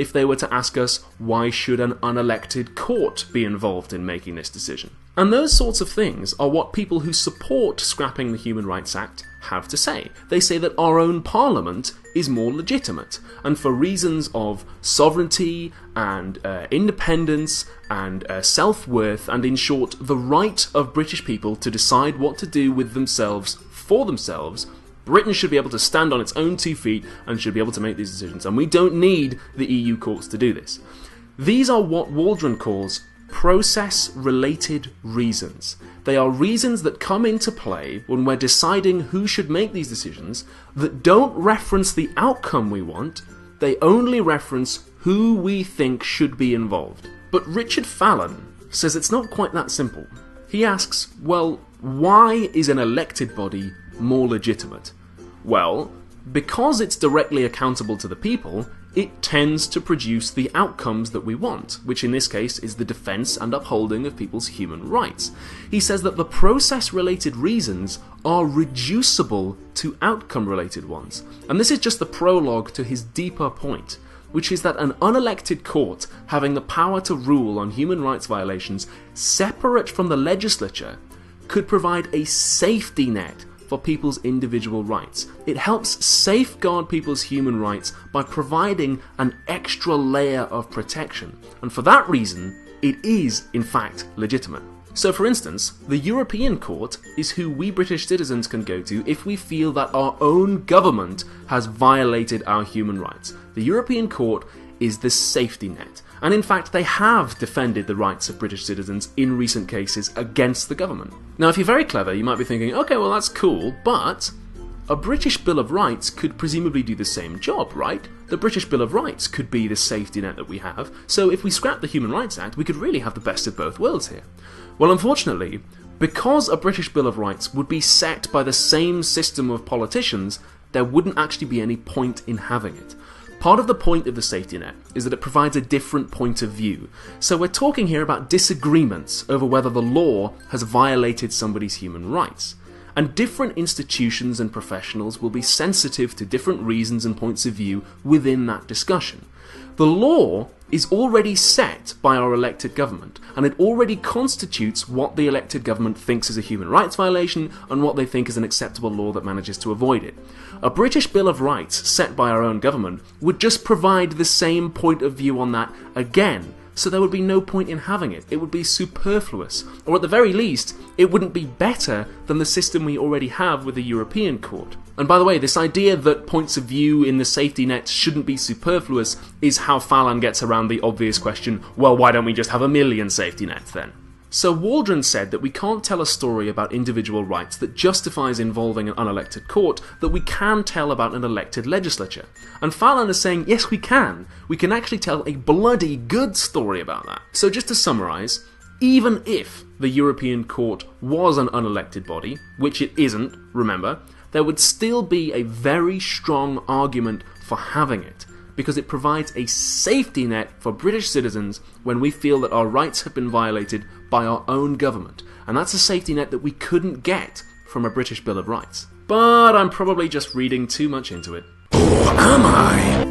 if they were to ask us, why should an unelected court be involved in making this decision? And those sorts of things are what people who support scrapping the Human Rights Act have to say. They say that our own parliament is more legitimate, and for reasons of sovereignty and independence and self-worth, and in short, the right of British people to decide what to do with themselves for themselves, Britain should be able to stand on its own 2 feet and should be able to make these decisions, and we don't need the EU courts to do this. These are what Waldron calls process-related reasons. They are reasons that come into play when we're deciding who should make these decisions that don't reference the outcome we want, they only reference who we think should be involved. But Richard Fallon says it's not quite that simple. He asks, well, why is an elected body more legitimate? Well, because it's directly accountable to the people, it tends to produce the outcomes that we want, which in this case is the defence and upholding of people's human rights. He says that the process-related reasons are reducible to outcome-related ones, and this is just the prologue to his deeper point, which is that an unelected court having the power to rule on human rights violations separate from the legislature could provide a safety net for people's individual rights. It helps safeguard people's human rights by providing an extra layer of protection, and for that reason, it is, in fact, legitimate. So for instance, the European Court is who we British citizens can go to if we feel that our own government has violated our human rights. The European Court is the safety net, and in fact they have defended the rights of British citizens in recent cases against the government. Now if you're very clever, you might be thinking, okay, well that's cool, but a British Bill of Rights could presumably do the same job, right? The British Bill of Rights could be the safety net that we have, so if we scrap the Human Rights Act, we could really have the best of both worlds here. Well, unfortunately, because a British Bill of Rights would be set by the same system of politicians, there wouldn't actually be any point in having it. Part of the point of the safety net is that it provides a different point of view. So we're talking here about disagreements over whether the law has violated somebody's human rights. And different institutions and professionals will be sensitive to different reasons and points of view within that discussion. The law is already set by our elected government, and it already constitutes what the elected government thinks is a human rights violation and what they think is an acceptable law that manages to avoid it. A British Bill of Rights set by our own government would just provide the same point of view on that again, so there would be no point in having it. It would be superfluous, or at the very least, it wouldn't be better than the system we already have with the European Court. And by the way, this idea that points of view in the safety net shouldn't be superfluous is how Fallon gets around the obvious question, well, why don't we just have 1,000,000 safety nets then? So Waldron said that we can't tell a story about individual rights that justifies involving an unelected court that we can tell about an elected legislature. And Fallon is saying, yes, we can. We can actually tell a bloody good story about that. So just to summarise, even if the European Court was an unelected body, which it isn't, remember, there would still be a very strong argument for having it, because it provides a safety net for British citizens when we feel that our rights have been violated by our own government. And that's a safety net that we couldn't get from a British Bill of Rights. But I'm probably just reading too much into it. Or am I?